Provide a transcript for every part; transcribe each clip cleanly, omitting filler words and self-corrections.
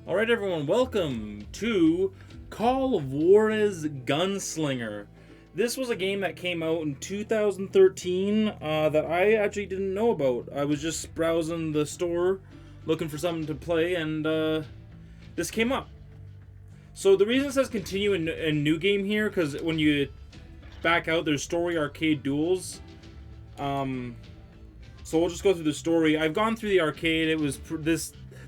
Alright everyone, welcome to Call of Juarez Gunslinger. This was a game that came out in 2013 that I actually didn't know about. I was just browsing the store looking for something to play and this came up. So the reason it says continue in new game here, because when you back out there's story arcade duels. So we'll just go through the story. I've gone through the arcade. It was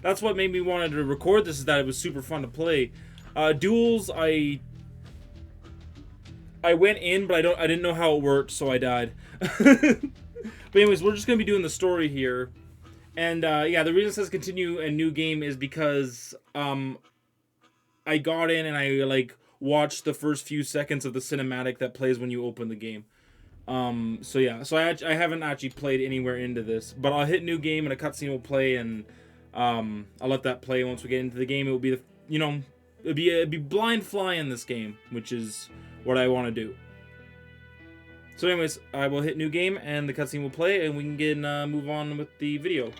that's what made me wanted to record this, is that it was super fun to play. Duels, I went in, but I didn't know how it worked, so I died. But anyways, we're just gonna be doing the story here, and yeah, the reason it says continue a new game is because I got in and I watched the first few seconds of the cinematic that plays when you open the game. So yeah, so I haven't actually played anywhere into this, but I'll hit new game and a cutscene will play, and I'll let that play once we get into the game. It will be it'd be blind fly in this game, which is what I want to do. So anyways, I will hit new game and the cutscene will play, and we can get move on with the video.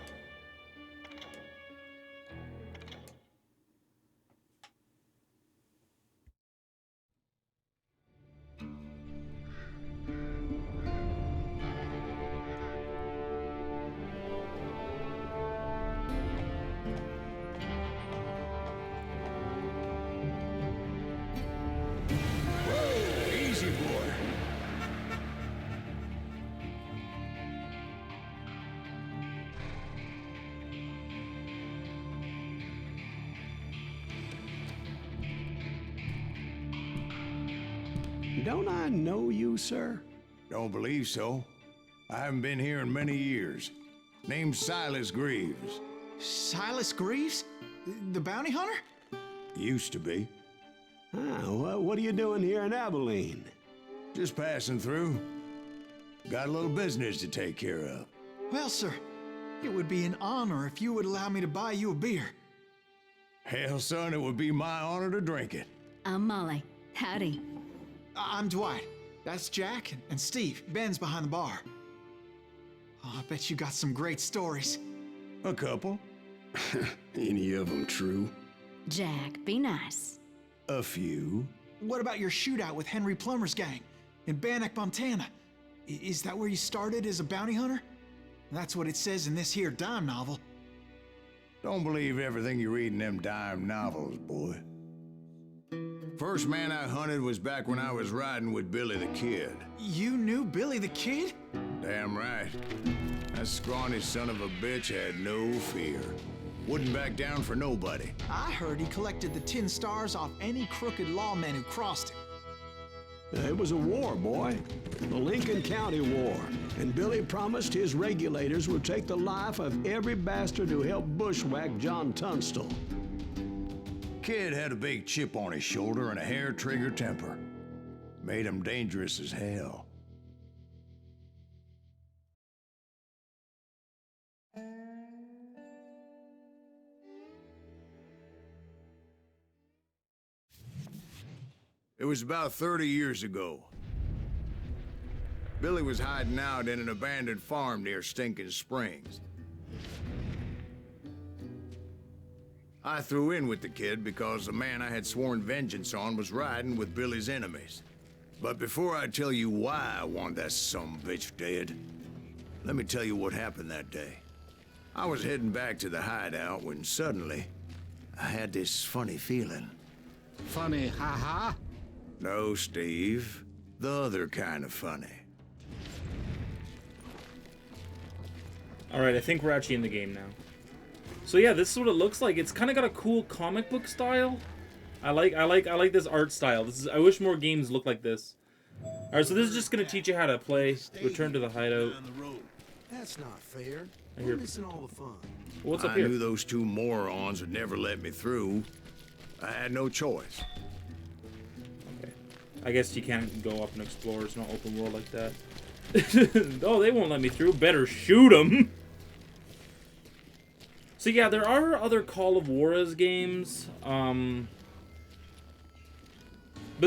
Don't I know you, sir? Don't believe so. I haven't been here in many years. Name's Silas Greaves. Silas Greaves? The bounty hunter? Used to be. Well, what are you doing here in Abilene? Just passing through. Got a little business to take care of. Well, sir, it would be an honor if you would allow me to buy you a beer. Hell, son, it would be my honor to drink it. I'm Molly. Howdy. I'm Dwight. That's Jack and Steve. Ben's behind the bar. Oh, I bet you got some great stories. A couple. Any of them true? Jack, be nice. A few. What about your shootout with Henry Plummer's gang in Bannock, Montana? Is that where you started as a bounty hunter? That's what it says in this here dime novel. Don't believe everything you read in them dime novels, boy. First man I hunted was back when I was riding with Billy the Kid. You knew Billy the Kid? Damn right. That scrawny son of a bitch had no fear. Wouldn't back down for nobody. I heard he collected the 10 stars off any crooked lawmen who crossed him. It was a war, boy. The Lincoln County War. And Billy promised his regulators would take the life of every bastard who helped bushwhack John Tunstall. Kid had a big chip on his shoulder and a hair-trigger temper. Made him dangerous as hell. It was about 30 years ago. Billy was hiding out in an abandoned farm near Stinking Springs. I threw in with the kid because the man I had sworn vengeance on was riding with Billy's enemies. But before I tell you why I want that sumbitch dead, let me tell you what happened that day. I was heading back to the hideout when suddenly I had this funny feeling. Funny, ha-ha? No, Steve. The other kind of funny. Alright, I think we're actually in the game now. So yeah, this is what it looks like. It's kind of got a cool comic book style. I like this art style. I wish more games look like this. All right, so this is just gonna teach you how to play. Return to the hideout. That's not fair. I We're hear- missing all the fun. What's up I here? knew those two morons would never let me through. I had no choice. Okay. I guess you can't go up and explore. It's not open world like that. Oh, they won't let me through. Better shoot them. So yeah, there are other Call of Juarez games, but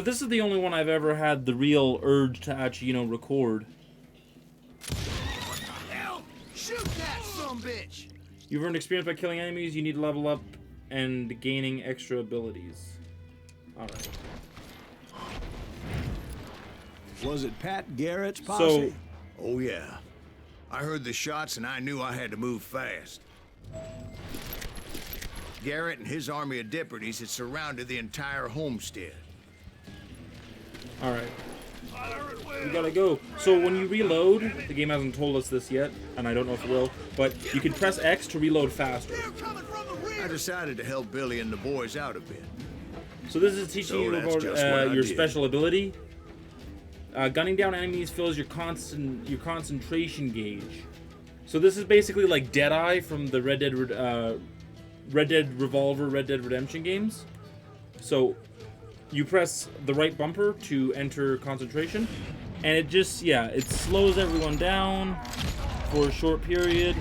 this is the only one I've ever had the real urge to actually, record. What the hell? Shoot that sumbitch! You've earned experience by killing enemies. You need to level up and gaining extra abilities. Alright. Was it Pat Garrett's posse? So, Oh, yeah. I heard the shots and I knew I had to move fast. Garrett and his army of deputies had surrounded the entire homestead. alright. We gotta go. So when you reload, the game hasn't told us this yet, and I don't know if it will, but you can press X to reload faster. I decided to help Billy and the boys out a bit. So this is teaching you that's about just what I your did. special ability. Gunning down enemies fills your concentration gauge. So this is basically like Deadeye from the Red Dead Revolver, Red Dead Redemption games. So you press the right bumper to enter concentration, and it just, yeah, it slows everyone down for a short period.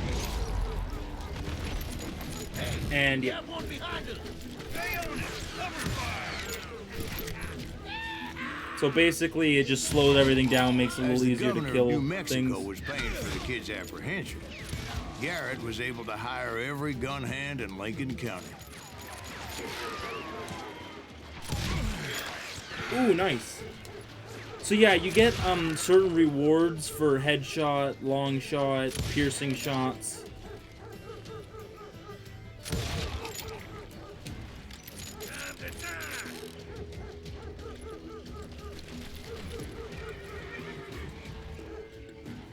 And yeah. So basically, it just slows everything down, makes it a As little the easier to governor kill of New Mexico things. was paying for the kid's apprehension, Garrett was able to hire every gun hand in Lincoln County. Ooh, nice. So yeah, you get certain rewards for headshot, long shot, piercing shots.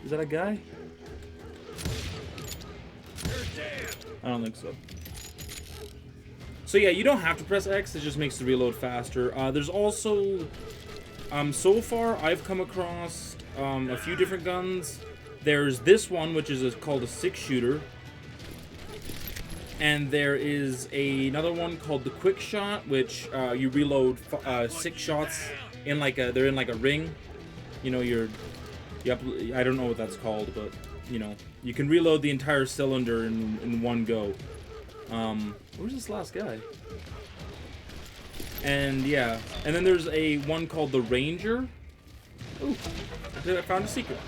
Is that a guy? I don't think so. So yeah, you don't have to press X, it just makes the reload faster. There's also, so far I've come across a few different guns. There's this one, which is called a 6-shooter. And there is another one called the quick shot, which you reload 6 shots in like they're in like a ring. You know, I don't know what that's called, but you know, you can reload the entire cylinder in one go. Where's this last guy? And yeah, and then there's a one called the Ranger. Ooh, I found a secret.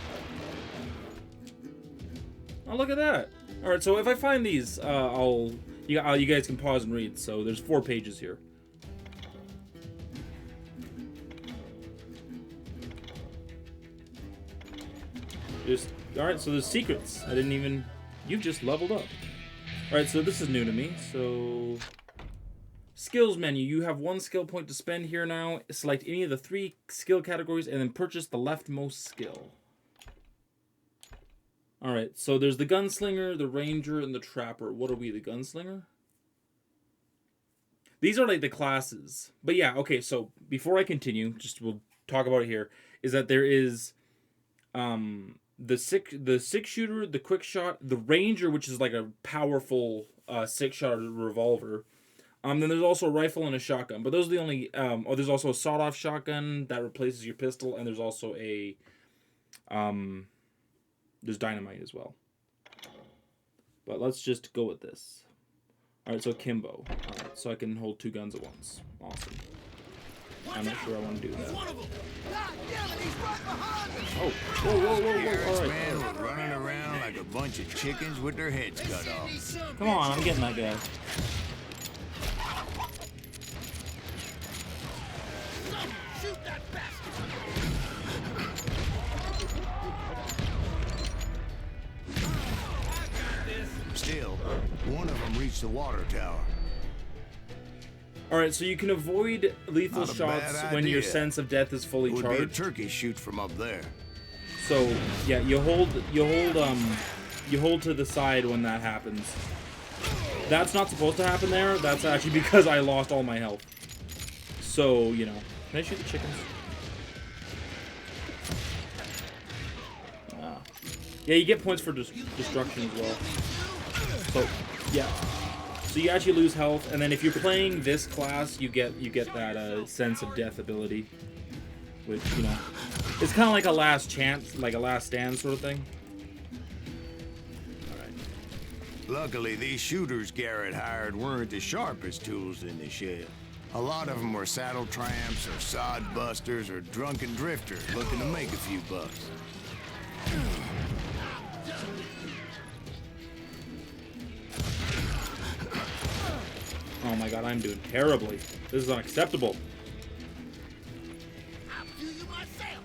Oh, look at that. All right, so if I find these, you guys can pause and read. So there's 4 pages here. All right, so there's secrets. I didn't even. You've just leveled up. All right, so this is new to me. So skills menu. You have 1 skill point to spend here now. Select any of the 3 skill categories and then purchase the leftmost skill. All right, so there's the gunslinger, the ranger, and the trapper. What are we, the gunslinger? These are like the classes. But yeah, okay, so before I continue, we'll talk about it here, is that there is the 6-shooter, the quick shot, the ranger, which is like a powerful 6-shot revolver. Then there's also a rifle and a shotgun. But those are the only there's also a sawed-off shotgun that replaces your pistol, and there's also a there's dynamite as well. But let's just go with this. Alright, so Kimbo. Alright, so I can hold 2 guns at once. Awesome. I'm not sure I want to do that. Oh, whoa. Alright. Man, we're running around like a bunch of chickens with their heads cut off. Come on, I'm getting that guy. Shoot that bastard! Still, one of them reached the water tower. Alright, so you can avoid lethal Not a shots bad when your idea. sense of death is fully It would be a charged. turkey shoot from up there. So yeah, you hold to the side when that happens. That's not supposed to happen there. That's actually because I lost all my health. So, you know. Can I shoot the chickens? Ah. Yeah, you get points for destruction as well. So, yeah. So you actually lose health, and then if you're playing this class, you get that sense of death ability, which, you know, it's kind of like a last chance, like a last stand sort of thing. All right. Luckily, these shooters Garrett hired weren't the sharpest tools in the shed. A lot of them were saddle tramps or sod busters or drunken drifters looking to make a few bucks. Oh my god, I'm doing terribly. This is unacceptable. I'll do you myself.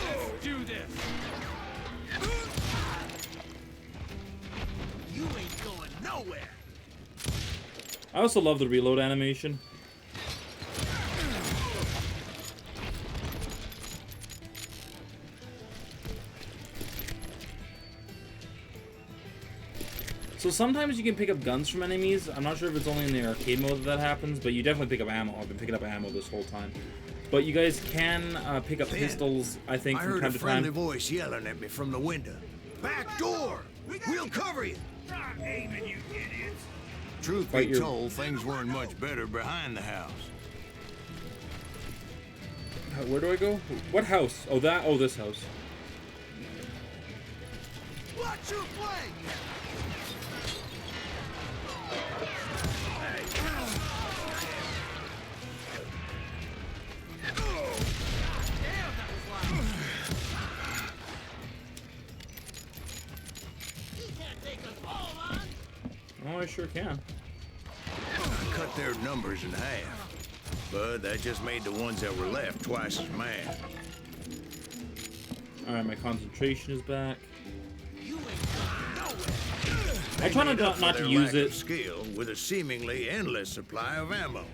Let's do this. You ain't going nowhere. I also love the reload animation. So sometimes you can pick up guns from enemies. I'm not sure if it's only in the arcade mode that happens, but you definitely pick up ammo. I've been picking up ammo this whole time. But you guys can pick up pistols, I think, I from heard time a to friendly time. voice yelling at me from the window. Back door! We'll cover you! Stop aiming, you idiots. Truth Fight be your- told, things weren't much better behind the house. Where do I go? What house? Oh, that. Oh, this house. Watch your flank. Oh, I sure can. I cut their numbers in half, but that just made the ones that were left twice as mad. Alright, my concentration is back. You ain't going nowhere. I try Made up for not to their use lack it. of skill with a seemingly endless supply of ammo.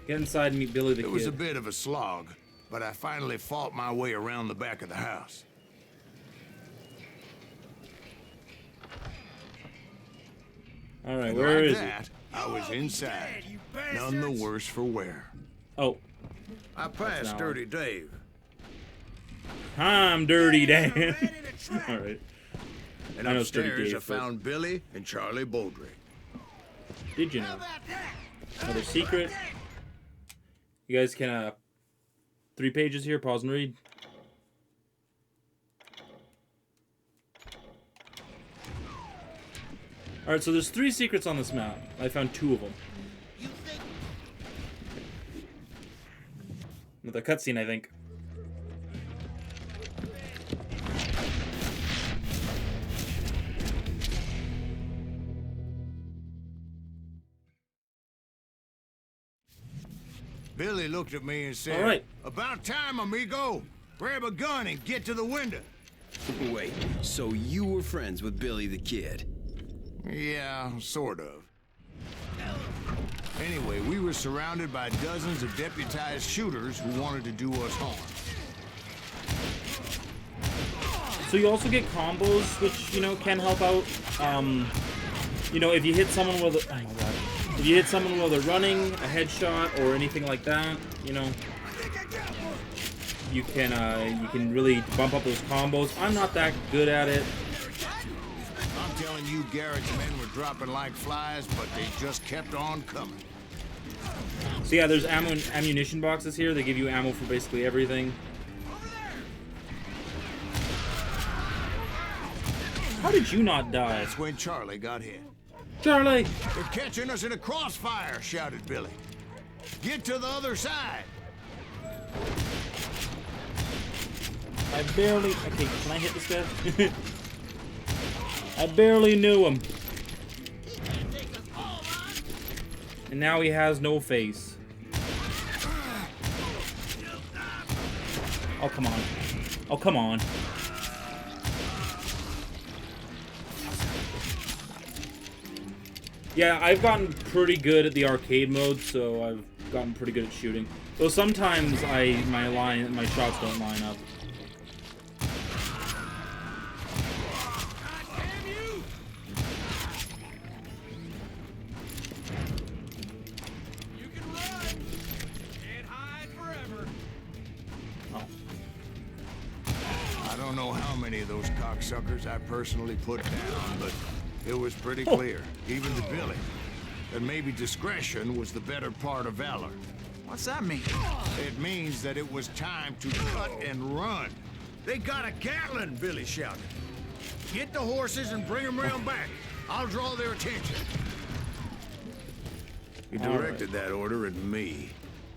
Get inside and meet Billy the It was a Kid. bit of a slog, but I finally fought my way around the back of the house. Alright, And where like is that, it? I was inside, none the worse for wear. Oh, I passed now Dirty Dave. I'm Dirty Dan. Alright. And I know it's Dirty upstairs Dave, I but- found Billy and Charlie Baldrick. Did you know? Another secret. You guys can, 3 pages here, pause and read. Alright, so there's 3 secrets on this map. I found 2 of them. Another cutscene, I think. Billy looked at me and said, All right. "About time, amigo. Grab a gun and get to the window." Wait, so you were friends with Billy the Kid? Yeah, sort of. Anyway, we were surrounded by dozens of deputized shooters who wanted to do us harm. So you also get combos, which, you know, can help out. You know, if you hit someone with a... Oh my god. If you hit someone while they're running, a headshot, or anything like that, you know, you can really bump up those combos. I'm not that good at it. I'm telling you, Garrett's men were dropping like flies, but they just kept on coming. So yeah, there's ammunition boxes here. They give you ammo for basically everything. How did you not die? That's when Charlie got hit. Charlie! "They're catching us in a crossfire," shouted Billy. "Get to the other side." I barely... Okay, can I hit this guy? I barely knew him. And now he has no face. Oh, come on. Oh, come on. Yeah, I've gotten pretty good at the arcade mode, so I've gotten pretty good at shooting. Though sometimes my shots don't line up. Oh. I don't know how many of those cocksuckers I personally put down, but it was pretty clear, even to Billy, that maybe discretion was the better part of valor. What's that mean? It means that it was time to cut and run. "They got a Gatlin," Billy shouted. "Get the horses and bring them round back. I'll draw their attention." He directed that order at me,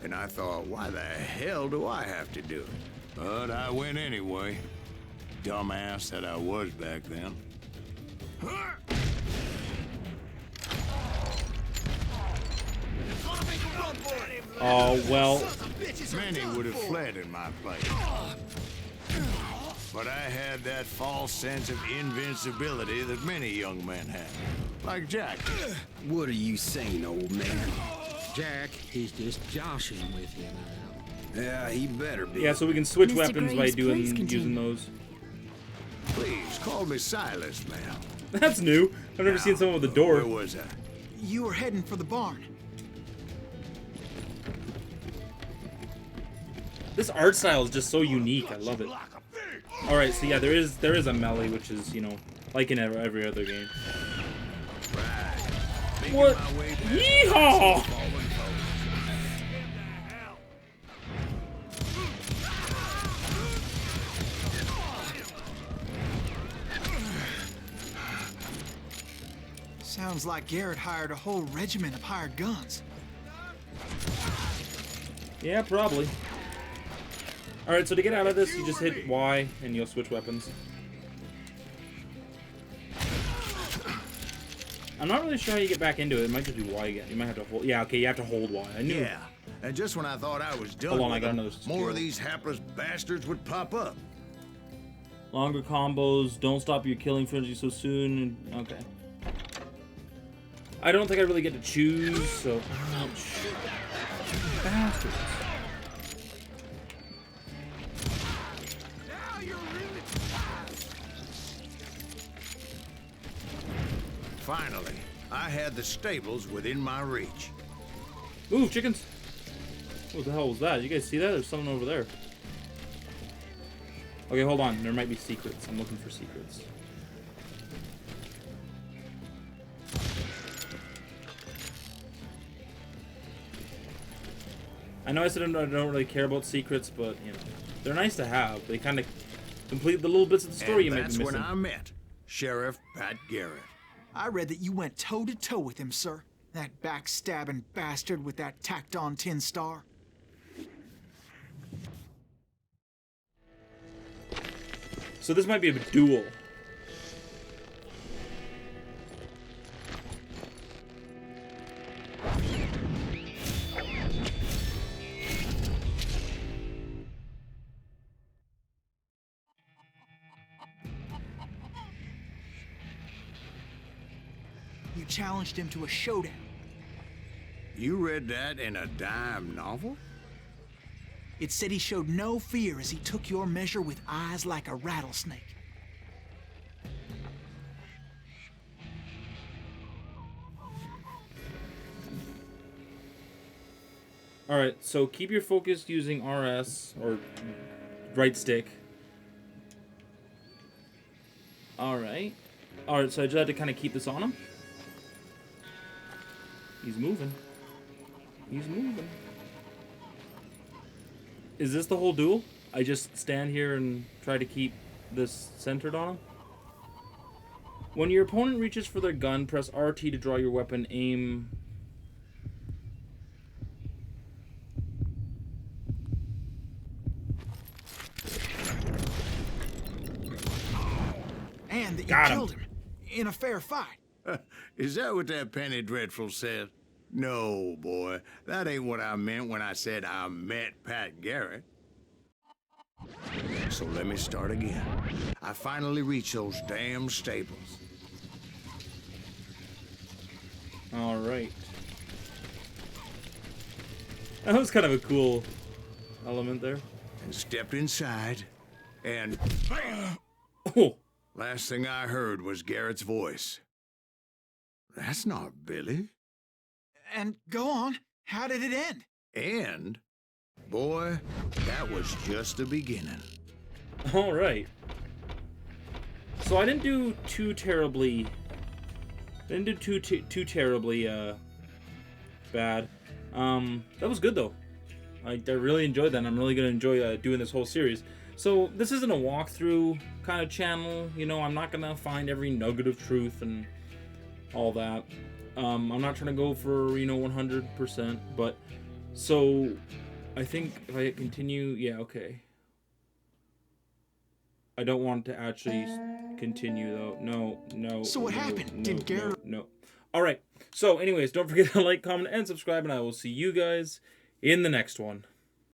and I thought, why the hell do I have to do it? But I went anyway. Dumbass that I was back then. Oh, well. Many would have fled in my place. But I had that false sense of invincibility that many young men have. Like Jack. What are you saying, old man? Jack, he's just joshing with you now. Yeah, he better be. Yeah, so we can switch Mr. weapons by Graves, doing please continue. using those. Please, call me Silas, ma'am. That's new. I've never seen someone with a Where door. was I? You were heading for the barn. This art style is just so unique. I love it. All right, so yeah, there is a melee, which is, you know, like in every other game. Making What? my way back Yeehaw! to fallen foes. Sounds like Garrett hired a whole regiment of hired guns. Yeah, probably. All right, so to get out of this, you just hit Y and you'll switch weapons. I'm not really sure how you get back into it. It might just be Y again. You might have to hold. Yeah, okay, you have to hold Y. I knew. Yeah, and just when I thought I was done Hold on, I with got them, another more skill. of these hapless bastards would pop up. Longer combos. Don't stop your killing frenzy so soon. Okay. I don't think I really get to choose, so. Ouch. Bastards. Finally, I had the stables within my reach. Ooh, chickens. What the hell was that? You guys see that? There's something over there. Okay, hold on. There might be secrets. I'm looking for secrets. I know I said I don't really care about secrets, but, you know, they're nice to have. They kind of complete the little bits of the story you And may be that's missing. when I met Sheriff Pat Garrett. I read that you went toe-to-toe with him, sir. That backstabbing bastard with that tacked-on tin star. So this might be a duel. You challenged him to a showdown. You read that in a dime novel? It said he showed no fear as he took your measure with eyes like a rattlesnake. Alright, so keep your focus using RS, or right stick. Alright. Alright, so I just had to kind of keep this on him. He's moving. He's moving. Is this the whole duel? I just stand here and try to keep this centered on him? When your opponent reaches for their gun, press RT to draw your weapon, aim... And that you Got him. killed him in a fair fight. Is that what that Penny Dreadful said? No, boy. That ain't what I meant when I said I met Pat Garrett. So let me start again. I finally reached those damn stables. Alright. That was kind of a cool element there. And stepped inside, and Oh! last thing I heard was Garrett's voice. That's not Billy. And go on. How did it end? And, boy, that was just the beginning. Alright. So I didn't do too terribly... too terribly, bad. That was good, though. I really enjoyed that, and I'm really going to enjoy doing this whole series. So, this isn't a walkthrough kind of channel. You know, I'm not going to find every nugget of truth and all that. I'm not trying to go for, you know, 100%, but... So, I think if I hit continue... Yeah, okay. I don't want to actually continue though. No. So what happened? Did Garrett... No. All right. So anyways, don't forget to like, comment, and subscribe, and I will see you guys in the next one.